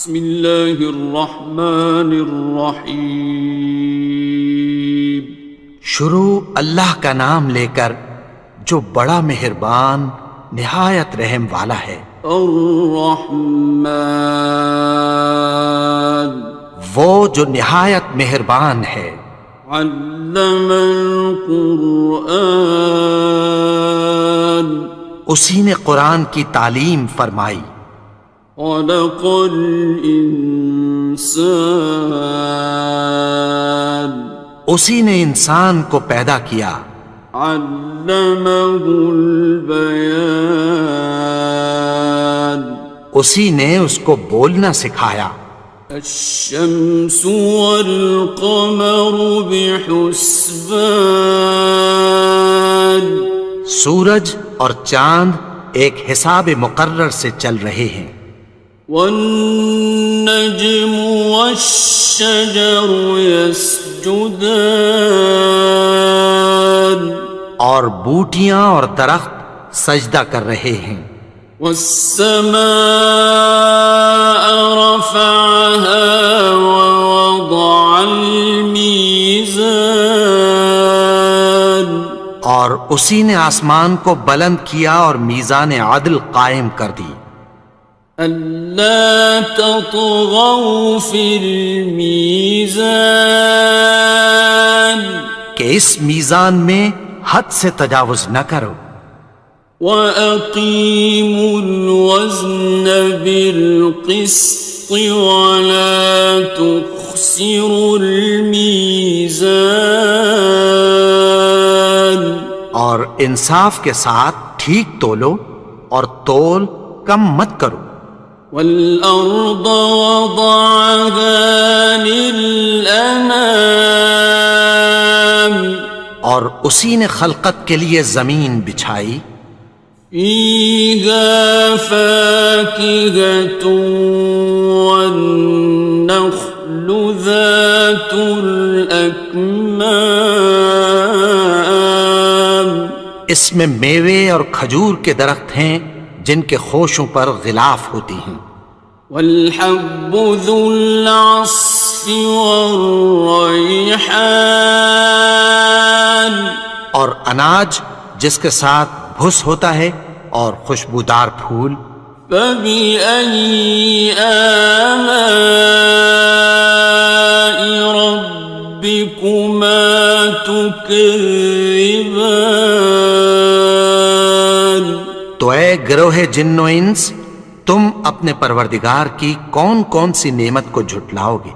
بسم اللہ الرحمن الرحیم۔ شروع اللہ کا نام لے کر جو بڑا مہربان نہایت رحم والا ہے۔ الرحمن، وہ جو نہایت مہربان ہے۔ علم القرآن، اسی نے قرآن کی تعلیم فرمائی۔ خلق الانسان، اسی نے انسان کو پیدا کیا۔ علمہ البیان، اسی نے اس کو بولنا سکھایا۔ الشمس والقمر بحسبان، سورج اور چاند ایک حساب مقرر سے چل رہے ہیں۔ والنجم والشجر يسجدان، اور بوٹیاں اور درخت سجدہ کر رہے ہیں۔ والسماء رفعها ووضع الميزان، اور اسی نے آسمان کو بلند کیا اور میزان عدل قائم کر دی۔ ألا تطغوا في الميزان، کہ اس میزان میں حد سے تجاوز نہ کرو۔ وَأَقِيمُوا الْوَزْنَ بِالْقِسْطِ وَلَا تُخْسِرُوا الْمِيزَانَ، اور انصاف کے ساتھ ٹھیک تولو اور تول کم مت کرو۔ وَالْأَرْضَ وَضَعَهَا لِلْأَنَامِ، اور اسی نے خلقت کے لیے زمین بچھائی۔ فِيهَا فَاكِهَةٌ وَالنَّخْلُ ذَاتُ الْأَكْمَامِ، اس میں میوے اور کھجور کے درخت ہیں جن کے خوشوں پر غلاف ہوتی ہیں۔ وَالْحَبُّ ذُو الْعَصْفِ وَالرَّيْحَانِ، اور اناج جس کے ساتھ بھس ہوتا ہے اور خوشبودار پھول۔ فَبِأَيِّ آلَاءِ رَبِّكُمَا تُكَذِّبَانِ، تو اے گروہ جن و انس، تم اپنے پروردگار کی کون کون سی نعمت کو جھٹلاؤ گے؟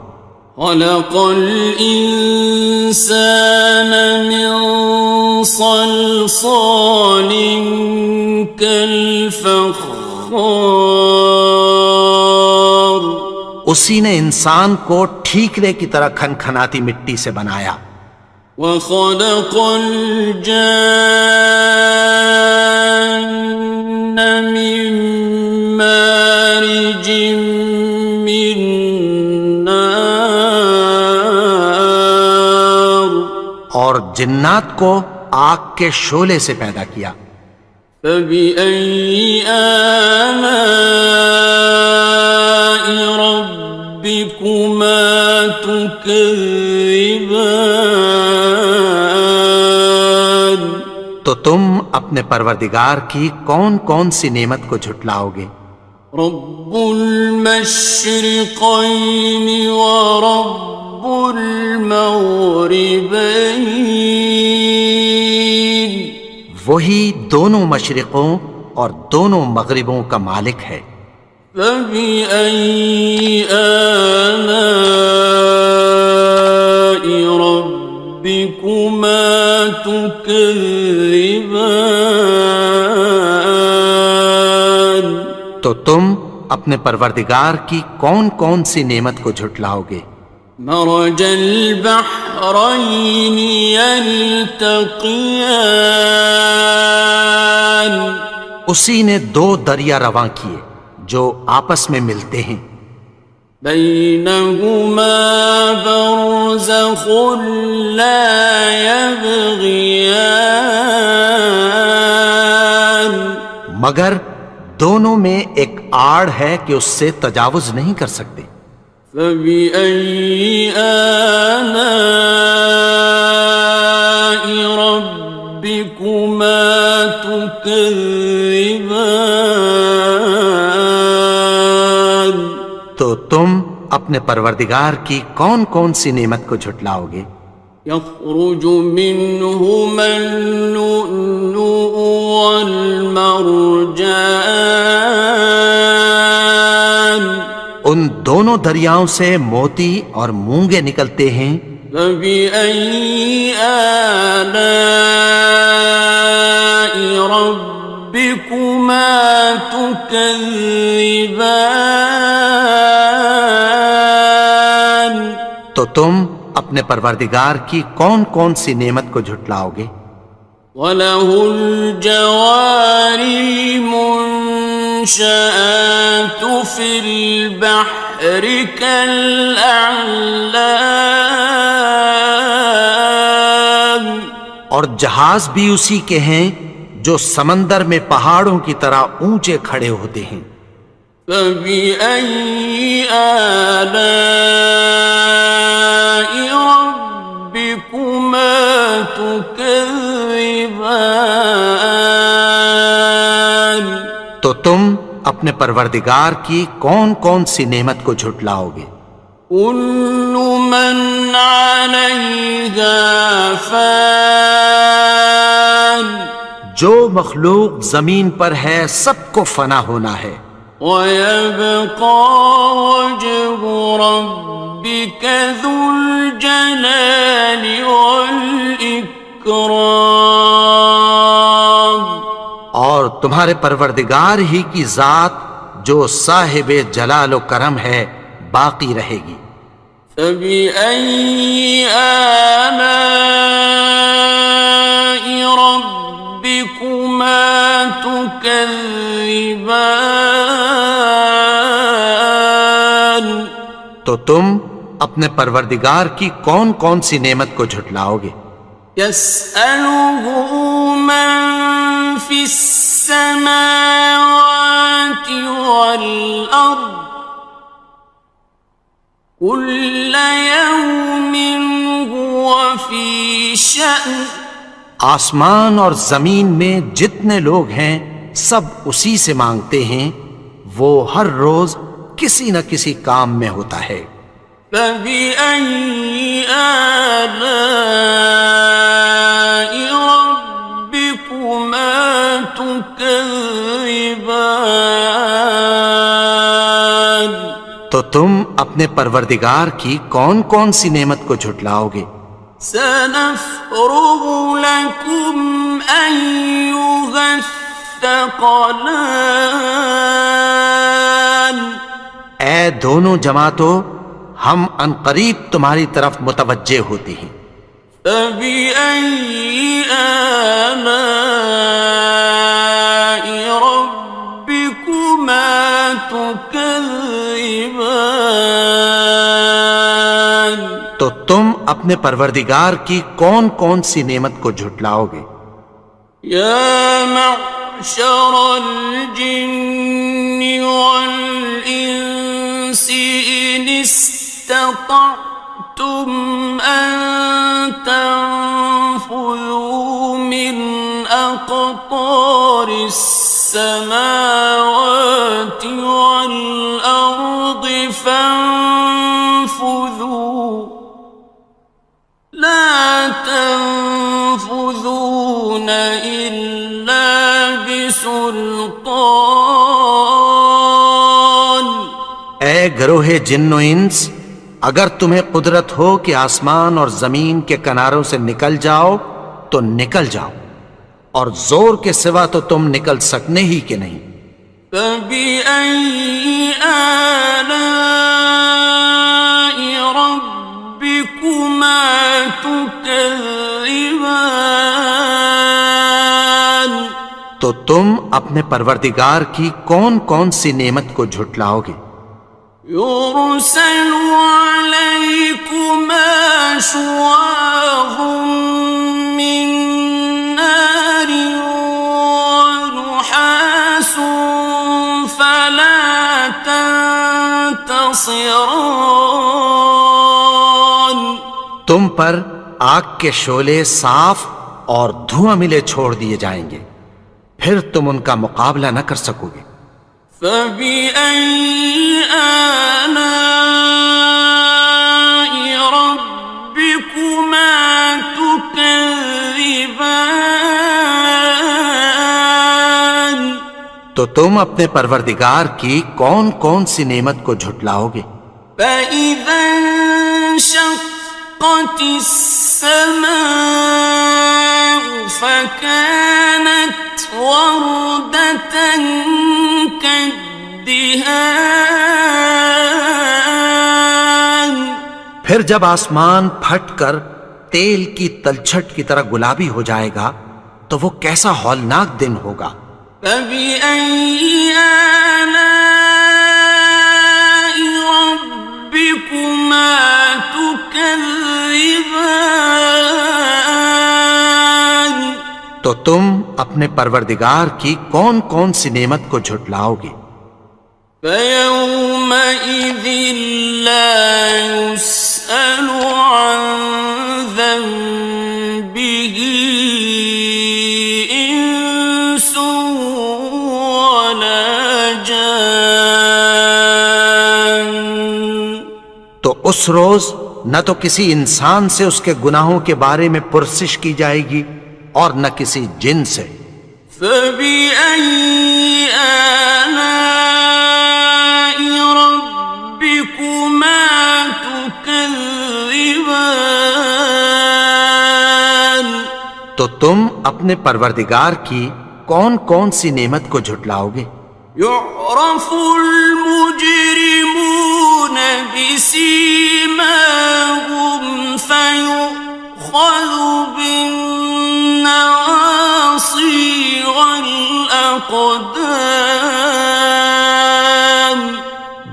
خَلَقَ الْإِنسَانَ مِنْ صَلْصَالٍ كَالْفَخَّارِ، اسی نے انسان کو ٹھیکرے کی طرح کھنکھناتی مٹی سے بنایا۔ وَخَلَقَ الْجَانَّ مِن مَّارِجٍ مِّن نَّارٍ، اور جنات کو آگ کے شعلے سے پیدا کیا۔ فَبِأَيِّ آلَاءِ رَبِّكُمَا تُكَذِّبَانِ، تو تم اپنے پروردگار کی کون کون سی نعمت کو جھٹلاؤ گے؟ رب المشرقین ورب المغربین، وہی دونوں مشرقوں اور دونوں مغربوں کا مالک ہے۔ فَبِأَيِّ آلَاءِ رَبِّكُمَا تُكَذِّبَانِ، تو تم اپنے پروردگار کی کون کون سی نعمت کو جھٹلاؤ گے؟ مرج البحرین یلتقیان، اسی نے دو دریا رواں کیے جو آپس میں ملتے ہیں۔ بینہما برزخ لا یبغیان، مگر دونوں میں ایک آڑ ہے کہ اس سے تجاوز نہیں کر سکتے۔ فبأي آلاء ربكما تكذبان؟ تو تم اپنے پروردگار کی کون کون سی نعمت کو جھٹلاؤ گے؟ يخرج منهما اللؤلؤ والمرجان، ان دونوں دریاؤں سے موتی اور مونگے نکلتے ہیں۔ فبأي آلاء ربكما تكذبان؟ تو تم اپنے پروردگار کی کون کون سی نعمت کو جھٹلاؤ گے؟ وَلَهُ الْجَوَارِ الْمُنشَآتُ فِي الْبَحْرِ كَالْأَعْلَامِ، اور جہاز بھی اسی کے ہیں جو سمندر میں پہاڑوں کی طرح اونچے کھڑے ہوتے ہیں۔ فَبِأَيِّ آلَاءِ رَبِّكُمَا تُكَذِّبَانِ؟ تو تم اپنے پروردگار کی کون کون سی نعمت کو جھٹلاؤ گے؟ كُلُّ مَنْ عَلَيْهَا فَانٍ، جو مخلوق زمین پر ہے سب کو فنا ہونا ہے۔ وَيَبْقَى وَجْهُ رَبِّكَ ذُو الْجَلَالِ وَالْإِكْرَامِ، اور تمہارے پروردگار ہی کی ذات جو صاحب جلال و کرم ہے باقی رہے گی۔ فَبِأَيِّ آلَاءِ رَبِّكُمَا تُكَذِّبَانِ؟ تو تم اپنے پروردگار کی کون کون سی نعمت کو جھٹلاؤ گے؟ يَسْأَلُهُ مَن فِي السَّمَاوَاتِ وَالْأَرْضِ كُلَّ يَوْمٍ هُوَ فِي شَأْنٍ، آسمان اور زمین میں جتنے لوگ ہیں سب اسی سے مانگتے ہیں، وہ ہر روز کسی نہ کسی کام میں ہوتا ہے۔ فَبِأَيِّ آلَاءِ رَبِّكُمَا تُكَذِّبَانِ؟ تو تم اپنے پروردگار کی کون کون سی نعمت کو جھٹلاؤ گے؟ سَنَفْرُغُ لَكُمْ أَيُّهَ الثَّقَلَانِ، اے دونوں جماعتوں، ہم عنقریب تمہاری طرف متوجہ ہوتے ہیں۔ فَبِأَيِّ آلَاءِ رَبِّكُمَا تُكَذِّبَانِ؟ تو تم اپنے پروردگار کی کون کون سی نعمت کو جھٹلاؤ گے؟ يَا مَعْشَرَ الْجِنِّ وَالْإِنسِ إِنِ اسْتَطَعْتُمْ أَن تَنفُذُوا مِنْ أَقْطَارِ السَّمَاوَاتِ وَالْأَرْضِ فَانفُذُوا لَا تَنفُذُونَ إِلَّا بِسُلْطَانٍ۔ اے گروہ جن و انس، اگر تمہیں قدرت ہو کہ آسمان اور زمین کے کناروں سے نکل جاؤ تو نکل جاؤ، اور زور کے سوا تو تم نکل سکنے ہی کہ نہیں۔ فَبِأَيِّ آلَاءِ رَبِّكُمَا تُكَذِّبَانِ؟ تو تم اپنے پروردگار کی کون کون سی نعمت کو جھٹلاؤ گے؟ يُرْسَلُ عَلَيْكُمَا شُوَاظٌ مِّن نَّارٍ وَنُحَاسٌ خاصران. تم پر آگ کے شعلے صاف اور دھواں ملے چھوڑ دیے جائیں گے، پھر تم ان کا مقابلہ نہ کر سکو گے۔ فَبِأَيِّ آلَاءِ رَبِّكُمَا تُكَذِّبَانِ. تو تم اپنے پروردگار کی کون کون سی نعمت کو جھٹلاؤ گے؟ فَإِذَا انشَقَّتِ السَّمَاءُ فَكَانَتْ وَرْدَةً كَالدِّهَانِ. پھر جب آسمان پھٹ کر تیل کی تلچھٹ کی طرح گلابی ہو جائے گا تو وہ کیسا ہولناک دن ہوگا۔ فَبِأَيِّ آلَاءِ رَبِّكُمَا تُكَذِّبَانِ. تو تم اپنے پروردگار کی کون کون سی نعمت کو جھٹلاؤ گے؟ فَيَوْمَئِذٍ لَا يُسْأَلُ عَنْ ذَنبِهِ إِنسٌ وَلَا جَانٌ. تو اس روز نہ تو کسی انسان سے اس کے گناہوں کے بارے میں پرسش کی جائے گی اور نہ کسی جن سے۔ فَبِأَيِّ آلَاءِ رَبِّكُمَا تُكَذِّبَانِ. تو تم اپنے پروردگار کی کون کون سی نعمت کو جھٹلاؤ گے؟ يُعْرَفُ الْمُجْرِمُونَ بِسِيمَاهُمْ فَيُؤْخَذُ بِالنَّوَاصِي وَالْأَقْدَامِ.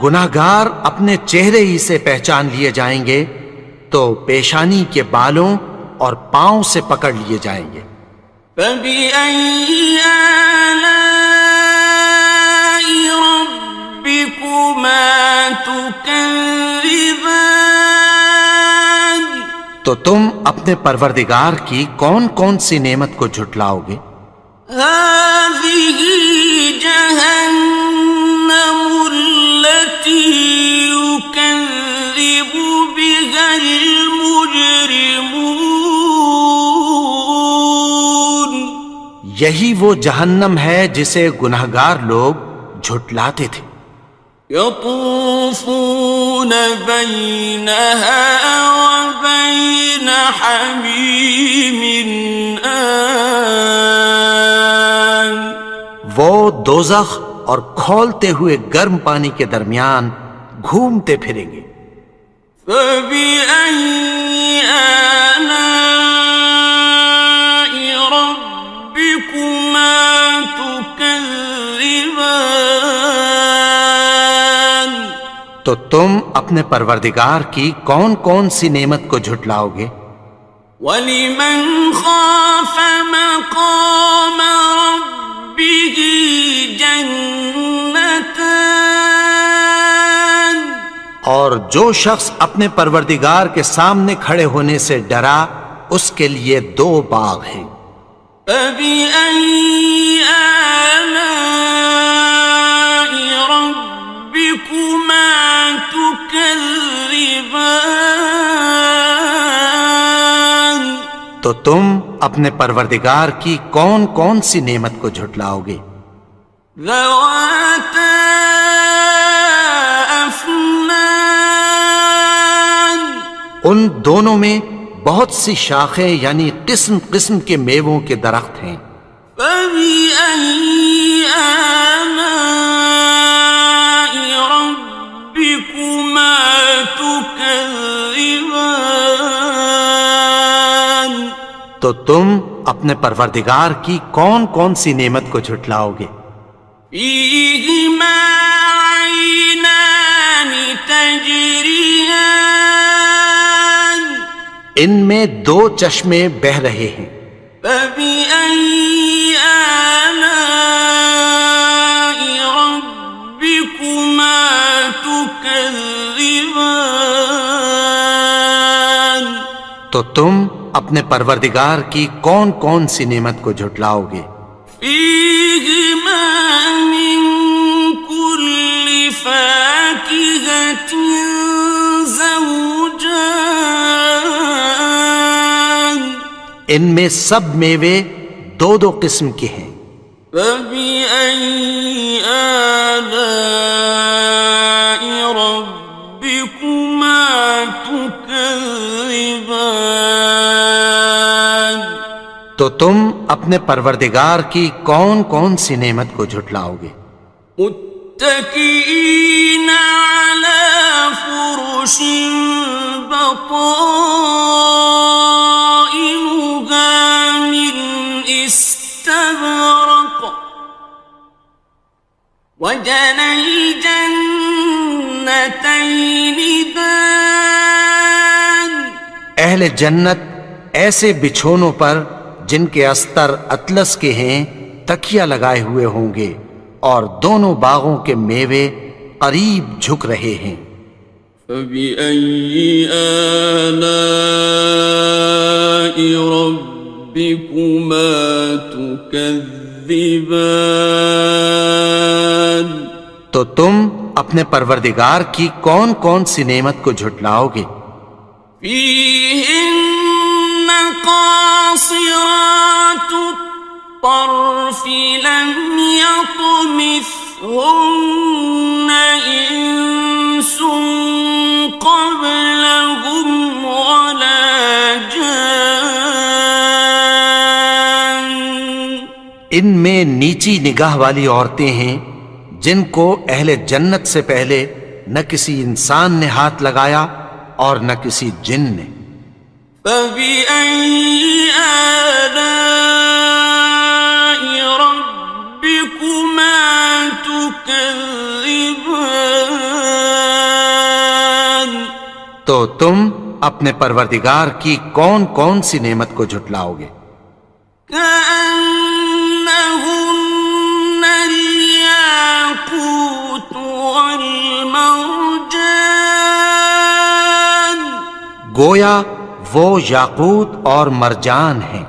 گناہگار اپنے چہرے ہی سے پہچان لیے جائیں گے تو پیشانی کے بالوں اور پاؤں سے پکڑ لیے جائیں گے۔ فَبِأَيِّ آلَاءِ رَبِّكُمَا تُكَذِّبَانِ. تو تم اپنے پروردگار کی کون کون سی نعمت کو جھٹلاؤ گے؟ هَٰذِهِ جَهَنَّمُ الَّتِي يُكَذِّبُ بِهَا الْمُجْرِمُونَ. یہی وہ جہنم ہے جسے گناہگار لوگ جھٹلاتے تھے۔ يَطُوفُونَ بَيْنَهَا وَبَيْنَ حَمِيمٍ آنٍ. وہ دوزخ اور کھولتے ہوئے گرم پانی کے درمیان گھومتے پھریں گے۔ فَبِأَيِّ آلَاءِ رَبِّكُمَا تُكَذِّبَانِ. تو تم اپنے پروردگار کی کون کون سی نعمت کو جھٹلاؤ گے؟ وَلِمَنْ خَافَ مَقَامَ رَبِّهِ جَنَّتَانِ. اور جو شخص اپنے پروردگار کے سامنے کھڑے ہونے سے ڈرا اس کے لیے دو باغ ہیں۔ فَبِأَيِّ آلَاءِ رَبِّكُمَا تُكَذِّبَانِ. تو تم اپنے پروردگار کی کون کون سی نعمت کو جھٹلاؤ گے؟ ذَوَاتَا أَفْنَانٍ. ان دونوں میں بہت سی شاخیں یعنی قسم قسم کے میووں کے درخت ہیں۔ فَبِأَيِّ آلَاءِ رَبِّكُمَا تُكَذِّبَانِ. تو تم اپنے پروردگار کی کون کون سی نعمت کو جھٹلاؤ گے؟ فِيهِمَا عَيْنَانِ تَجْرِيَانِ. ان میں دو چشمے بہہ رہے ہیں۔ فَبِأَيِّ آلَاءِ رَبِّكُمَا تُكَذِّبَانِ. تكذبان تو تم اپنے پروردگار کی کون کون سی نعمت کو جھٹلاؤ گے؟ فيهما من كل فاكهة زوجان ان میں سب میوے دو دو قسم کے ہیں۔ فبأي آلاء ربكما تكذبان تو تم اپنے پروردگار کی کون کون سی نعمت کو جھٹلاؤ گے؟ متكئين على فرش بطائنها من استبرق وجنى الجنتين دان اہل جنت ایسے بچھونوں پر جن کے استر اطلس کے ہیں تکیہ لگائے ہوئے ہوں گے، اور دونوں باغوں کے میوے قریب جھک رہے ہیں۔ فبأي آلاء ربكما تكذبان تو تم اپنے پروردگار کی کون کون سی نعمت کو جھٹلاؤ گے؟ فيهن قاصرات الطرف لم يطمثهن إنس قبلهم ولا جان ان میں نیچی نگاہ والی عورتیں ہیں جن کو اہل جنت سے پہلے نہ کسی انسان نے ہاتھ لگایا اور نہ کسی جن نے۔ فبأي آلاء ربكما تكذبان تو تم اپنے پروردگار کی کون کون سی نعمت کو جھٹلاؤ گے؟ كأنهن الياقوت والمرجان گویا وہ یاقوت اور مرجان ہیں۔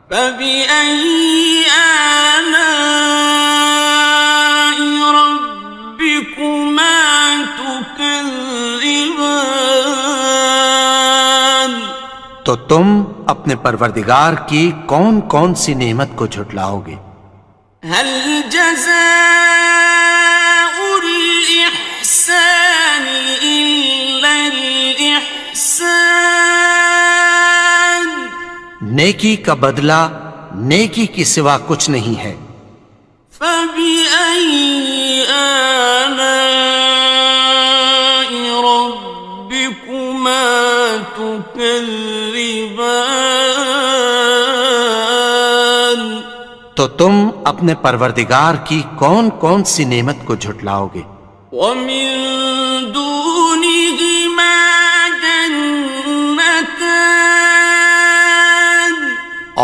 فبأي آلاء ربكما تكذبان تو تم اپنے پروردگار کی کون کون سی نعمت کو جھٹلاؤ گے؟ هل جزاء الإحسان إلا الإحسان نیکی کا بدلہ نیکی کی سوا کچھ نہیں ہے۔ فبأي آلاء ربكما تكذبان تو تم اپنے پروردگار کی کون کون سی نعمت کو جھٹلاؤ گے؟ ومن دونهما جنتان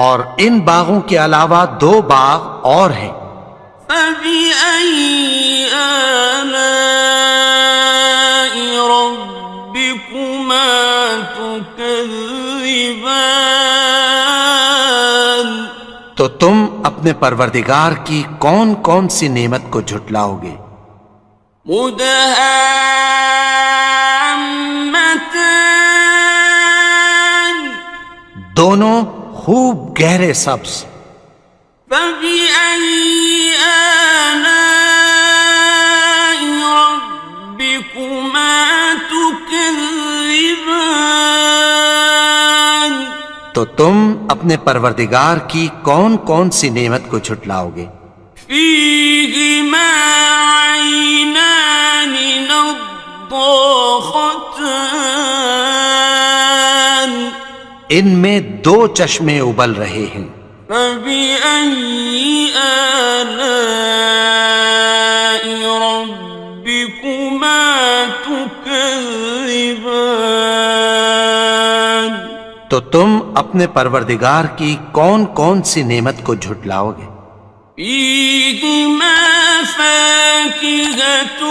اور ان باغوں کے علاوہ دو باغ اور ہیں۔ فبأي آلاء ربكما تكذبان تو تم اپنے پروردگار کی کون کون سی نعمت کو جھٹلاؤ گے؟ مدهامتان دونوں خوب گہرے سبز۔ فبأي آلاء ربكما تكذبان تو تم اپنے پروردگار کی کون کون سی نعمت کو جھٹلاؤ گے؟ فيهما عينان نضاختان ان میں دو چشمے ابل رہے ہیں۔ فبأي آلاء ربكما تكذبان تو تم اپنے پروردگار کی کون کون سی نعمت کو جھٹلاؤ گے؟ فيهما فاكهة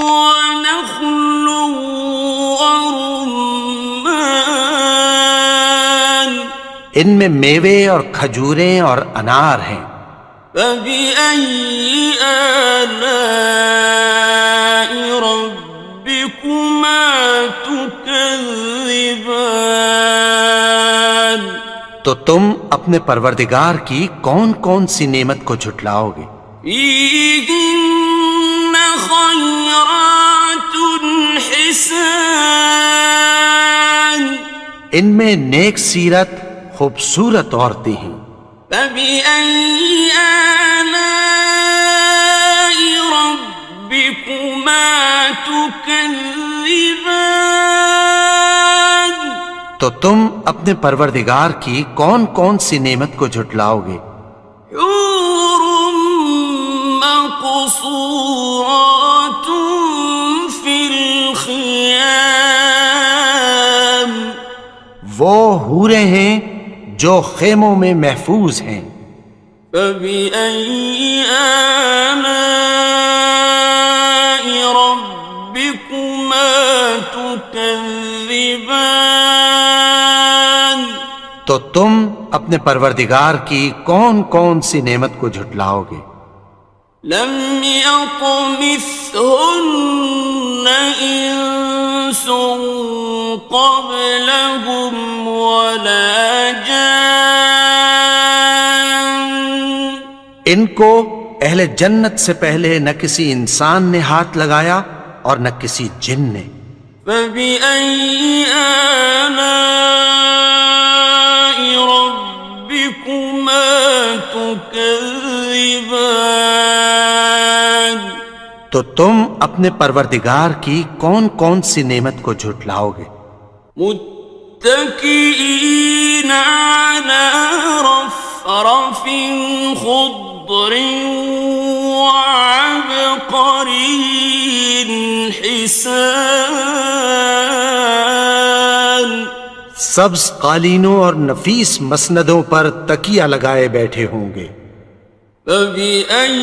ونخل ورمان ان میں میوے اور کھجوریں اور انار ہیں. فبأي آلاء ربكما تكذبان تو تم اپنے پروردگار کی کون کون سی نعمت کو جھٹلاؤ گے؟ فيهن خيرات حسان ان میں نیک سیرت خوبصورت عورتیں ہیں. فبأي آلاء ربكما تكذبان تو تم اپنے پروردگار کی کون کون سی نعمت کو جھٹلاؤ گے؟ حور مقصورات في الخيام وہ حوریں ہیں جو خیموں میں محفوظ ہیں. فبأي آلاء ربكما تكذبان تو تم اپنے پروردگار کی کون کون سی نعمت کو جھٹلاؤ گے؟ لم يطمثهن إنس قبلهم ولا جان ان کو اہل جنت سے پہلے نہ کسی انسان نے ہاتھ لگایا اور نہ کسی جن نے. فبأي آلاء ربكما تكذبان تو تم اپنے پروردگار کی کون کون سی نعمت کو جھٹلاؤ گے؟ متكئين على رفرف خضر وعبقري حسان سبز قالینوں اور نفیس مسندوں پر تکیہ لگائے بیٹھے ہوں گے. فبأي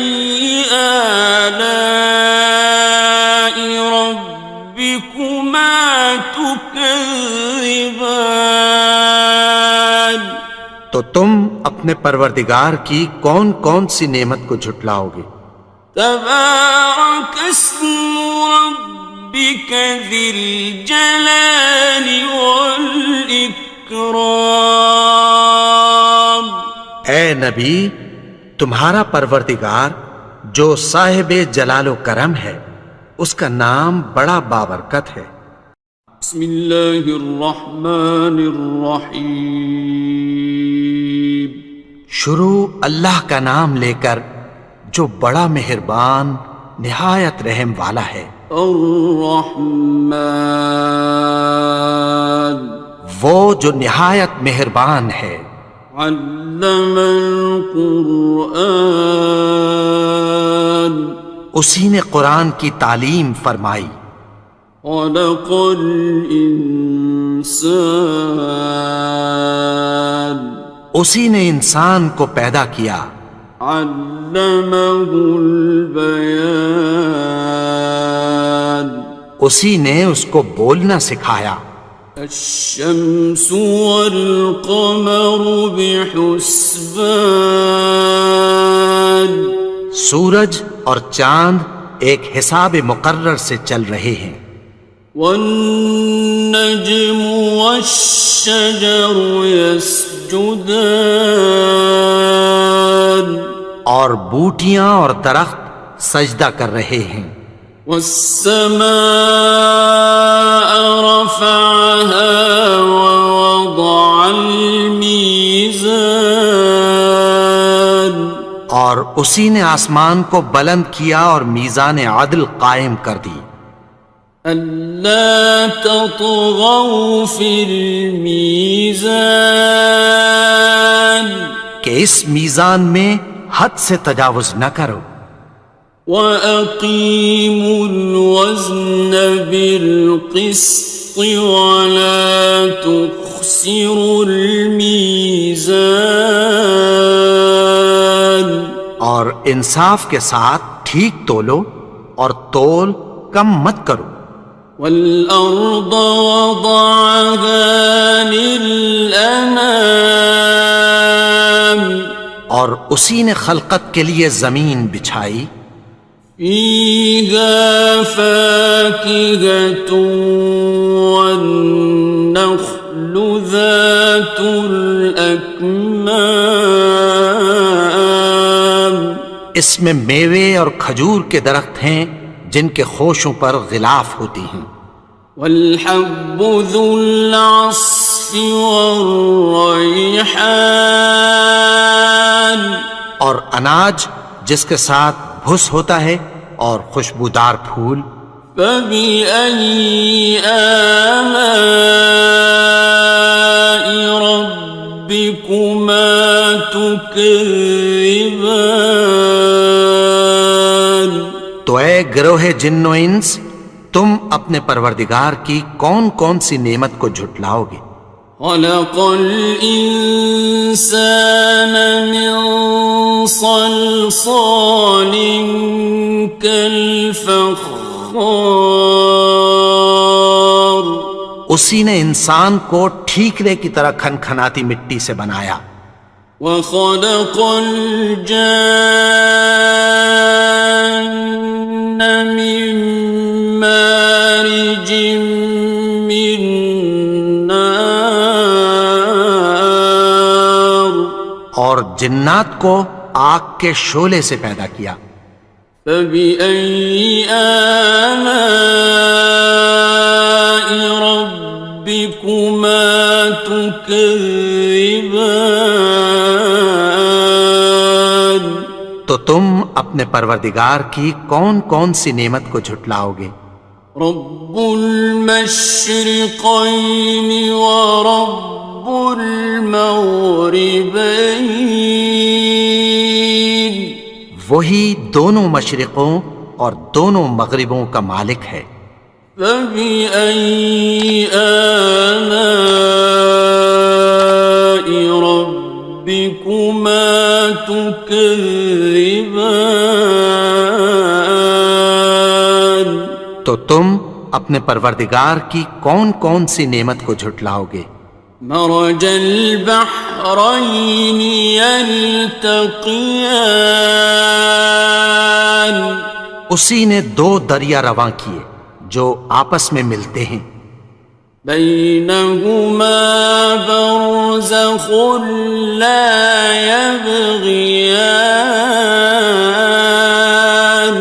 آلاء ربكما تكذبان تو تم اپنے پروردگار کی کون کون سی نعمت کو جھٹلاؤ گے؟ تبارك اسم ربك ذي الجلال والإكرام اے نبی، تمہارا پروردگار جو صاحب جلال و کرم ہے، اس کا نام بڑا بابرکت ہے. بسم اللہ الرحمن الرحیم شروع اللہ کا نام لے کر جو بڑا مہربان نہایت رحم والا ہے. الرحمن وہ جو نہایت مہربان ہے. علم القرآن اسی نے قرآن کی تعلیم فرمائی. خلق الانسان اسی نے انسان کو پیدا کیا. علمہ البیان اسی نے اس کو بولنا سکھایا. الشمس والقمر بحسبان سورج اور چاند ایک حساب مقرر سے چل رہے ہیں. والنجم والشجر يسجدان اور بوٹیاں اور درخت سجدہ کر رہے ہیں. والسماء رفعها ووضع الميزان اور اسی نے آسمان کو بلند کیا اور میزان عدل قائم کر دی. ألا تطغوا في الميزان کہ اس میزان میں حد سے تجاوز نہ کرو. وَأَقِيمُوا الْوَزْنَ بِالْقِسْطِ وَلَا تُخْسِرُوا الْمِيزَانَ اور انصاف کے ساتھ ٹھیک تولو اور تول کم مت کرو. والأرض وضعها للأنام اور اسی نے خلقت کے لیے زمین بچھائی. فيها فاكهة والنخل ذات الأكمام اس میں میوے اور کھجور کے درخت ہیں جن کے خوشوں پر غلاف ہوتی ہیں. والحب ذو العصف والریحان اور اناج جس کے ساتھ بھس ہوتا ہے اور خوشبودار پھول. فبأي آلاء ربكما تكذبان تو اے گروہ جن و انس تم اپنے پروردگار کی کون کون سی نعمت کو جھٹلاؤ گے. خلق الإنسان من صلصال كالفخار اسی نے انسان کو ٹھیکرے کی طرح کھنکھناتی مٹی سے بنایا. وخلق الجان من مارج من نار اور جنات کو آگ کے شعلے سے پیدا کیا. فبأي آلاء ربكما تكذبان تو تم اپنے پروردگار کی کون کون سی نعمت کو جھٹلاؤ گے. رب المشرقين ورب المغربين وہی دونوں مشرقوں اور دونوں مغربوں کا مالک ہے. فبأي آلاء ربكما تكذبان تو تم اپنے پروردگار کی کون کون سی نعمت کو جھٹلاؤ گے. مرج البحرين يلتقيان اسی نے دو دریا رواں کیے جو آپس میں ملتے ہیں. بينهما برزخ لا يبغيان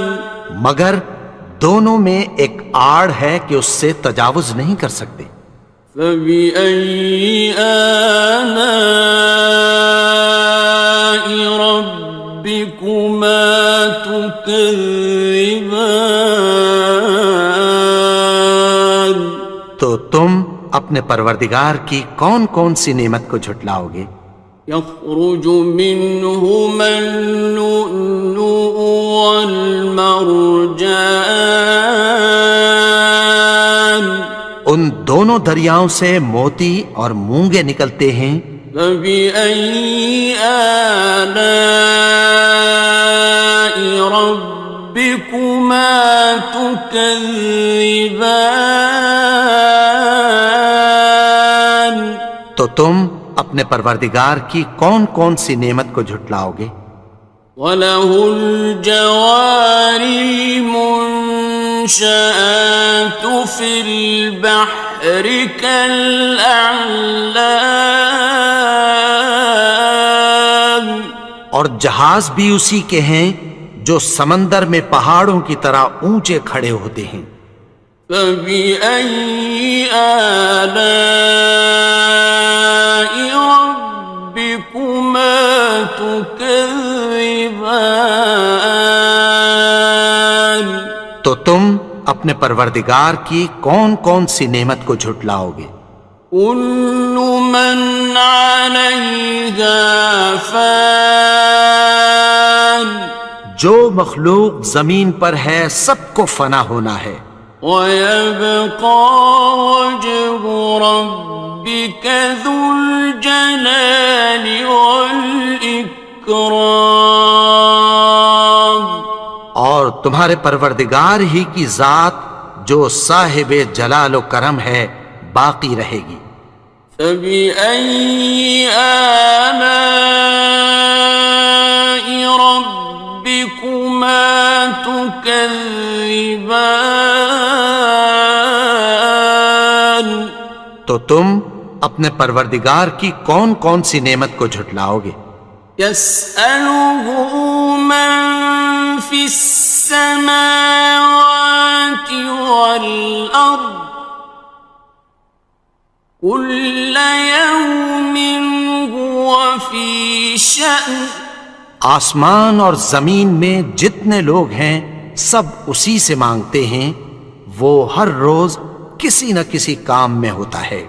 مگر دونوں میں ایک آڑ ہے کہ اس سے تجاوز نہیں کر سکتے. فبأي آلاء ربكما تكذبان تو تم اپنے پروردگار کی کون کون سی نعمت کو جھٹلاؤ گے. يخرج منهما اللؤلؤ والمرجان ان دونوں دریاؤں سے موتی اور مونگے نکلتے ہیں. فبأي آلاء ربكما تكذبان تو تم اپنے پروردگار کی کون کون سی نعمت کو جھٹلاؤ گے. وَلَهُ الْجَوَارِ الْمُنشَآتُ فِي الْبَحْرِ كَالْأَعْلَامِ اور جہاز بھی اسی کے ہیں جو سمندر میں پہاڑوں کی طرح اونچے کھڑے ہوتے ہیں. فَبِأَيِّ آلَاءِ رَبِّكُمَا تُكَذِّبَانِ تو تم اپنے پروردگار کی کون کون سی نعمت کو جھٹلاؤ گے. كُلُّ مَنْ عَلَيْهَا فَانٍ جو مخلوق زمین پر ہے سب کو فنا ہونا ہے. وَيَبْقَى وَجْهُ رَبِّكَ ذُو الْجَلَالِ وَالْإِكْرَامِ تمہارے پروردگار ہی کی ذات جو صاحب جلال و کرم ہے باقی رہے گی۔ فبأي آلاء ربكما تكذبان؟ تو تم اپنے پروردگار کی کون کون سی نعمت کو جھٹلاؤ گے؟ يسأله من في السماوات والأرض كل يوم هو في شأن۔ آسمان اور زمین میں جتنے لوگ ہیں سب اسی سے مانگتے ہیں، وہ ہر روز کسی نہ کسی کام میں ہوتا ہے۔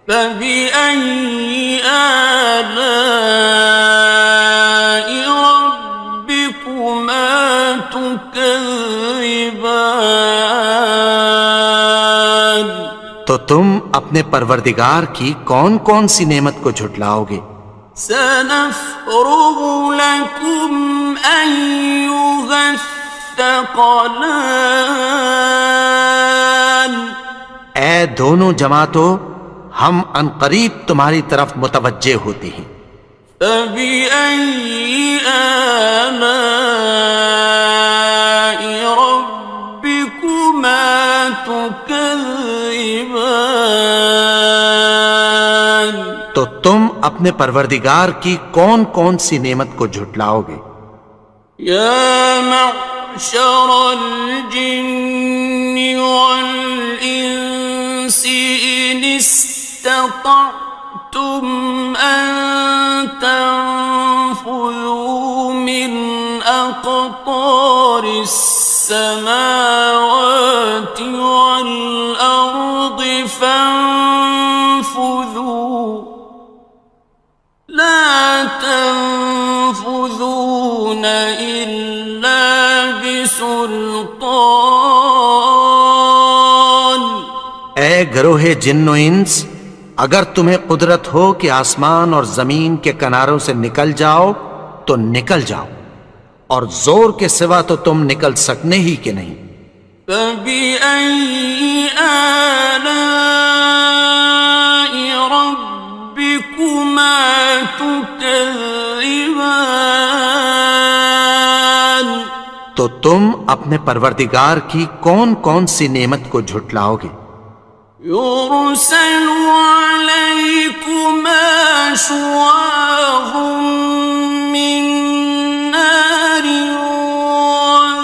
فبأي آلاء ربكما تكذبان؟ تو تم اپنے پروردگار کی کون کون سی نعمت کو جھٹلاؤ گے؟ سنفرغ لكم أيها الثقلان۔ اے دونوں جماعتوں، ہم عنقریب تمہاری طرف متوجہ ہوتے ہیں۔ فبأي آلاء ربكما تكذبان؟ تو تم اپنے پروردگار کی کون کون سی نعمت کو جھٹلاؤ گے؟ يا معشر الجن والإنس إن استطعتم أن تنفذوا من أقطار السماوات والأرض فانفذوا لا تنفذون إلا بسلطان۔ اے گروہ جن و انس، اگر تمہیں قدرت ہو کہ آسمان اور زمین کے کناروں سے نکل جاؤ تو نکل جاؤ، اور زور کے سوا تو تم نکل سکنے ہی کہ نہیں۔ فبأي آلاء ربكما تكذبان؟ تو تم اپنے پروردگار کی کون کون سی نعمت کو جھٹلاؤ گے؟ يرسل عليكما شواظ من نار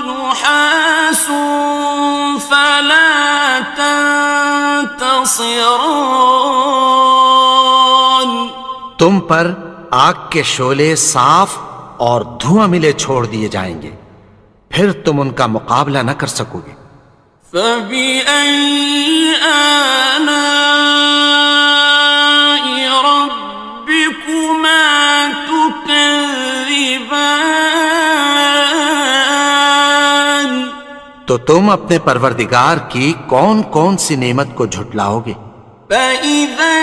ونحاس فلا تنتصران۔ تم پر آگ کے شعلے صاف اور دھواں ملے چھوڑ دیے جائیں گے، پھر تم ان کا مقابلہ نہ کر سکو گے۔ فبأي آلاء ربكما تكذبان؟ تو تم اپنے پروردگار کی کون کون سی نعمت کو جھٹلاؤ گے؟ فإذا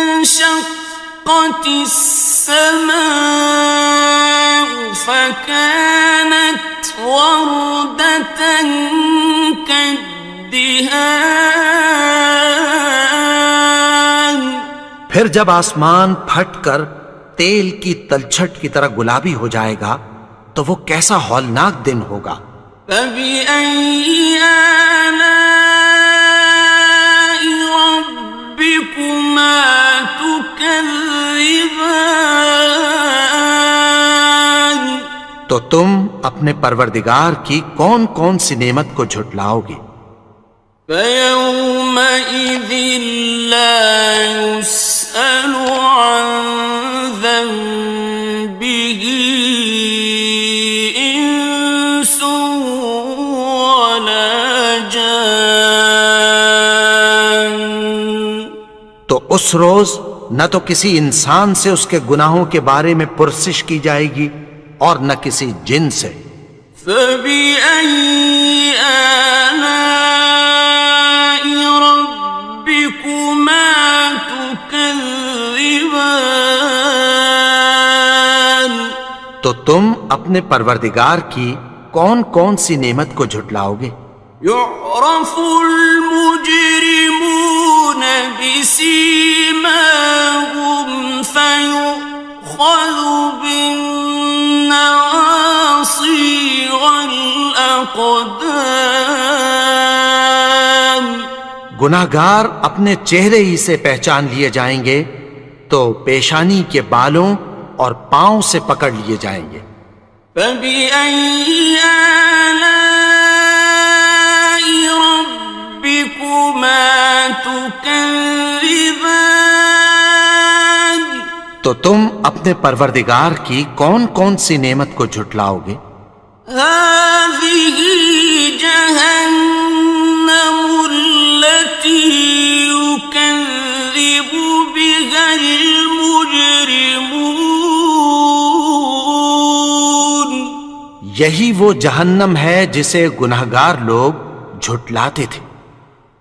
انشقت السماء فكانت وردة كالدهان۔ پھر جب آسمان پھٹ کر تیل کی تلچھٹ کی طرح گلابی ہو جائے گا تو وہ کیسا ہولناک دن ہوگا۔ فبأي آلاء ربكما تكذبان؟ تو تم اپنے پروردگار کی کون کون سی نعمت کو جھٹلاؤ گے؟ فيومئذ لا يسأل عن ذنبه إنس ولا جان۔ تو اس روز نہ تو کسی انسان سے اس کے گناہوں کے بارے میں پرسش کی جائے گی اور نہ کسی جن سے۔ فبأي آلاء ربكما تكذبان؟ تو تم اپنے پروردگار کی کون کون سی نعمت کو جھٹلاؤ گے؟ يعرف المجرمون بسيماهم فيؤخذ بالنواصي والأقدام. گناہگار اپنے چہرے ہی سے پہچان لیے جائیں گے تو پیشانی کے بالوں اور پاؤں سے پکڑ لیے جائیں گے. فبأي آلاء ربكما تكذبان. تو تم اپنے پروردگار کی کون کون سی نعمت کو جھٹلاؤ گے؟ هذه جهنم التي يكذب بها المجرمون. یہی وہ جہنم ہے جسے گناہگار لوگ جھٹلاتے تھے.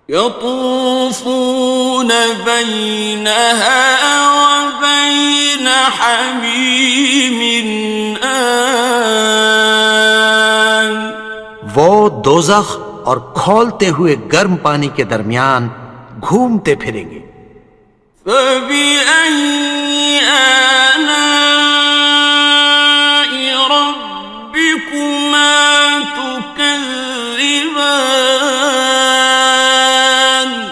يطوفون بينها وبين حميم آن. وہ دوزخ اور کھولتے ہوئے گرم پانی کے درمیان گھومتے پھریں گے. فبأي آلاء ربكما تكذبان.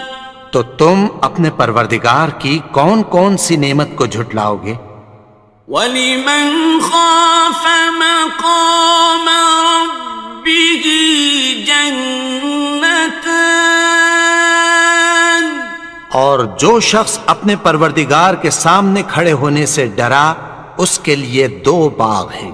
تو تم اپنے پروردگار کی کون کون سی نعمت کو جھٹلاؤ گے؟ وَلِمَنْ خَافَ مَقَامَ رَبِّهِ جَنَّتَانِ. اور جو شخص اپنے پروردگار کے سامنے کھڑے ہونے سے ڈرا اس کے لیے 2 باغ ہیں.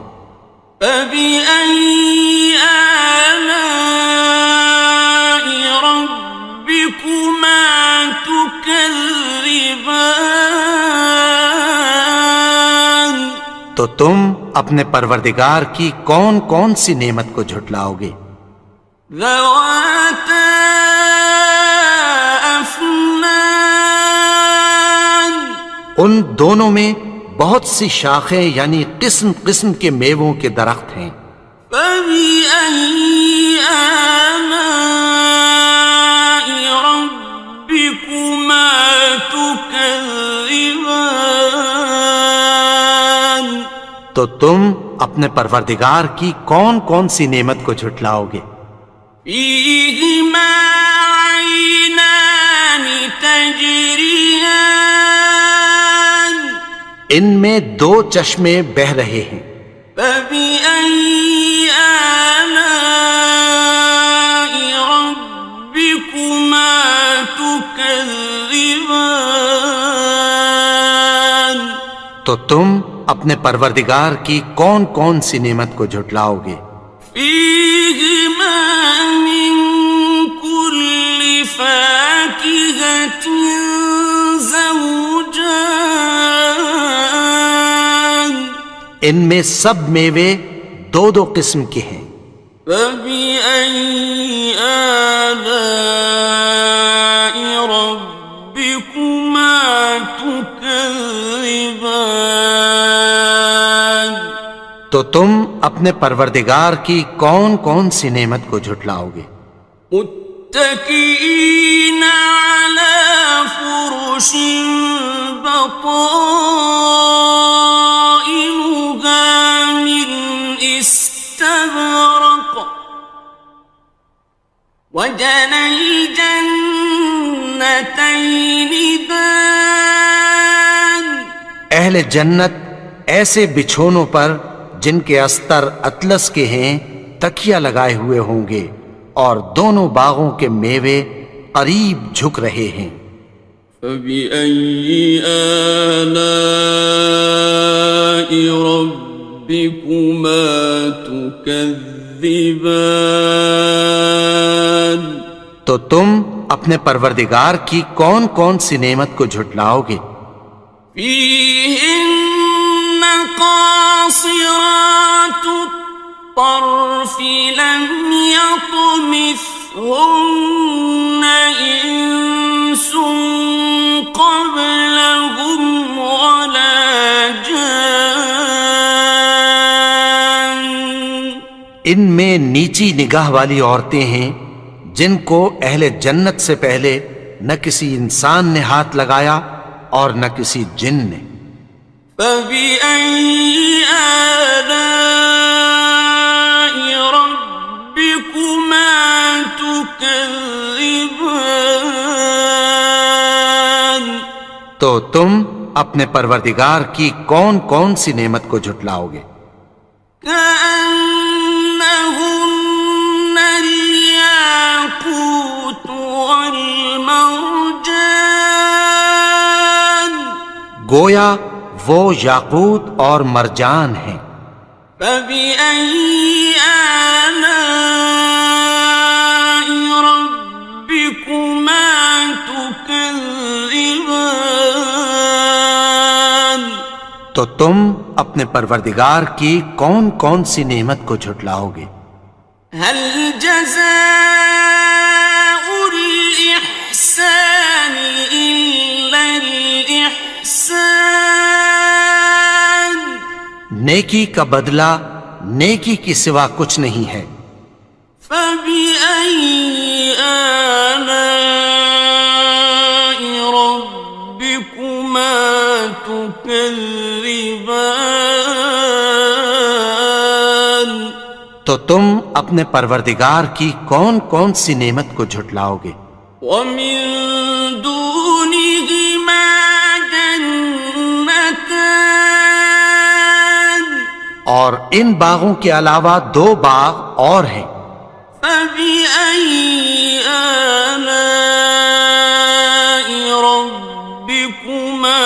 فَبِأَيِّ آلَاءِ رَبِّكُمَا تُكَذِّبَانِ. تو تم اپنے پروردگار کی کون کون سی نعمت کو جھٹلاؤ گے؟ ذَوَاتَا أَفْنَانٍ. ان دونوں میں بہت سی شاخیں یعنی قسم قسم کے میووں کے درخت ہیں. فَبِأَيِّ آلَاءِ رَبِّكُمَا تُكَذِّبَانِ. تو تم اپنے پروردگار کی کون کون سی نعمت کو جھٹلاؤ گے؟ فِيهِمَا عَيْنَانِ تَجْرِيَانِ. ان میں 2 چشمے بہہ رہے ہیں. فَبِأَيِّ آلَاءِ رَبِّكُمَا تُكَذِّبَانِ. تو تم اپنے پروردگار کی کون کون سی نعمت کو جھٹلاؤ گے؟ فِيهِمَا مِن كُلِّ فَاكِهَةٍ زَوْجَانِ. ان میں سب میوے 2 قسم کے ہیں. فَبِأَيِّ آلَاءِ رَبِّكُمَا تُكَذِّبَانِ. تو تم اپنے پروردگار کی کون کون سی نعمت کو جھٹلاؤ گے؟ متكئين على فرش بطائنها من استبرق وجنى الجنتين دان. اہل جنت ایسے بچھونوں پر جن کے استر اطلس کے ہیں تکیہ لگائے ہوئے ہوں گے اور دونوں باغوں کے میوے قریب جھک رہے ہیں. فَبِأَيِّ آلَاءِ رَبِّكُمَا تُكَذِّبَانِ. تو تم اپنے پروردگار کی کون کون سی نعمت کو جھٹلاؤ گے؟ فِيهِنَّ قَاصِرَاتُ الطَّرْفِ لَمْ يَطْمِثْهُنَّ إِنسٌ قَبْلَهُمْ وَلَا جَانٌّ. ان میں نیچی نگاہ والی عورتیں ہیں جن کو اہل جنت سے پہلے نہ کسی انسان نے ہاتھ لگایا اور نہ کسی جن نے۔ فَبِأَيِّ آلَاءِ رَبِّكُمَا تُكَذِّبَانِ؟ تو تم اپنے پروردگار کی کون کون سی نعمت کو جھٹلاؤ گے؟ كأنهن الياقوت والمرجان، گویا وہ یاقوت اور مرجان ہیں۔ فبأي آلاء ربكما تكذبان؟ تو تم اپنے پروردگار کی کون کون سی نعمت کو جھٹلاؤ گے؟ هل جزاء الإحسان إلا الإحسان؟ نیکی کا بدلہ نیکی کی سوا کچھ نہیں ہے۔ فبأي آلاء ربكما تكذبان؟ تو تم اپنے پروردگار کی کون کون سی نعمت کو جھٹلاؤ گے؟ ومن دونهما جنتان، اور ان باغوں کے علاوہ دو باغ اور ہیں۔ فبأي آلاء ربكما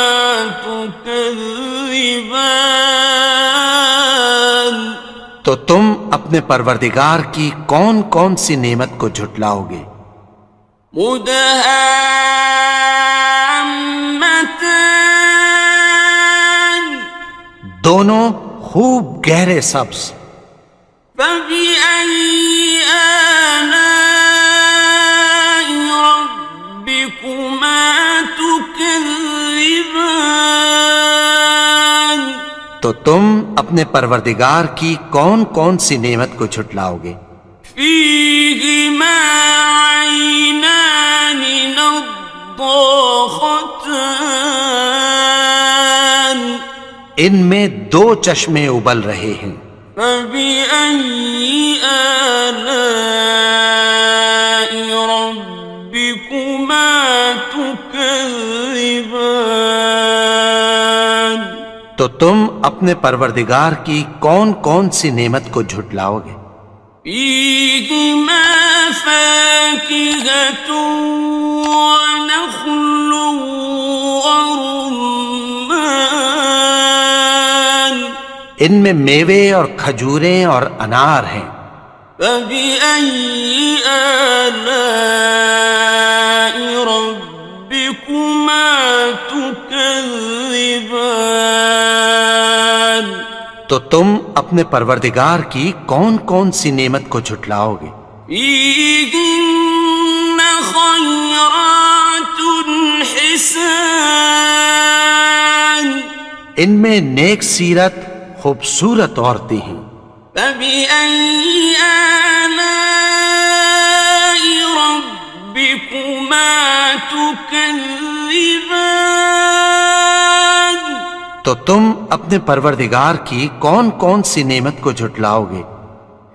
تكذبان؟ تو تم اپنے پروردگار کی کون کون سی نعمت کو جھٹلاؤ گے؟ مدہامتان، دونوں خوب گہرے سبز۔ فبأي آلاء ربكما تكذبان؟ تو تم اپنے پروردگار کی کون کون سی نعمت کو جھٹلاؤ گے؟ فيهما عينان نضاختان، ان میں دو چشمے ابل رہے ہیں۔ فبأي آلاء ربكما تكذبان؟ تو تم اپنے پروردگار کی کون کون سی نعمت کو جھٹلاؤ گے؟ فيهما فاكهة ونخل ورمان، ان میں میوے اور کھجوریں اور انار ہیں۔ فبأي آلاء ربكما تكذبان؟ تو تم اپنے پروردگار کی کون کون سی نعمت کو جھٹلاؤ گے؟ فيهن خيرات حسان، ان میں نیک سیرت خوبصورت عورتیں ہیں۔ فبأي آلاء ربكما تكذبان؟ تو تم اپنے پروردگار کی کون کون سی نعمت کو جھٹلاؤ گے؟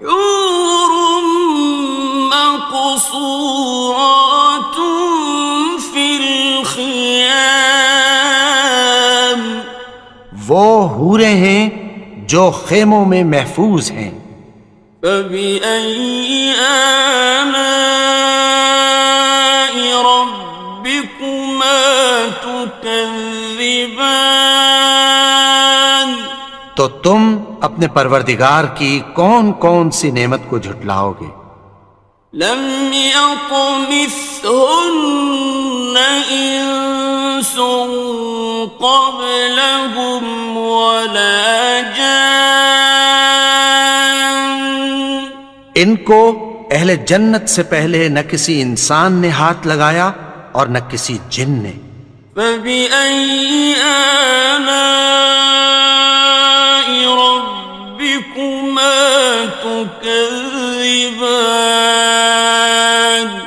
حور مقصورات في الخيام، وہ حوریں ہیں جو خیموں میں محفوظ ہیں۔ فبأي آلاء ربكما تكذبان؟ تو تم اپنے پروردگار کی کون کون سی نعمت کو جھٹلاؤ گے؟ لم يطمثهن إنس قبلهم ولا جان، ان کو اہل جنت سے پہلے نہ کسی انسان نے ہاتھ لگایا اور نہ کسی جن نے۔ فبأي آلاء ربكما تكذبان؟ تكذبان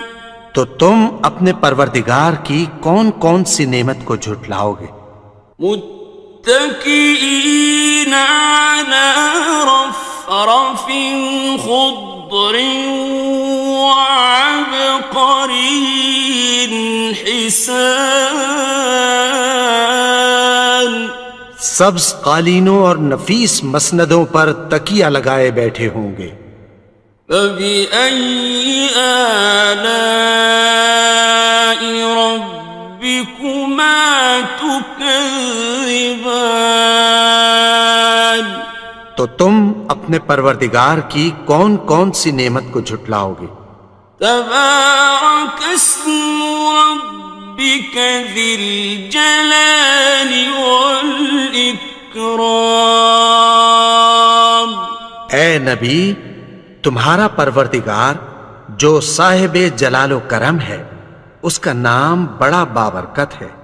تو تم اپنے پروردگار کی کون کون سی نعمت کو جھٹلاؤ گے؟ متكئين على رفرف خضر وعبقري حسان سبز قالینوں اور نفیس مسندوں پر تکیہ لگائے بیٹھے ہوں گے۔ فبأي آلاء ربكما تكذبان تو تم اپنے پروردگار کی کون کون سی نعمت کو جھٹلاؤ گے؟ تبارك اسم ربك ذي الجلال والإكرام اے نبی، تمہارا پروردگار جو صاحب جلال و کرم ہے، اس کا نام بڑا بابرکت ہے۔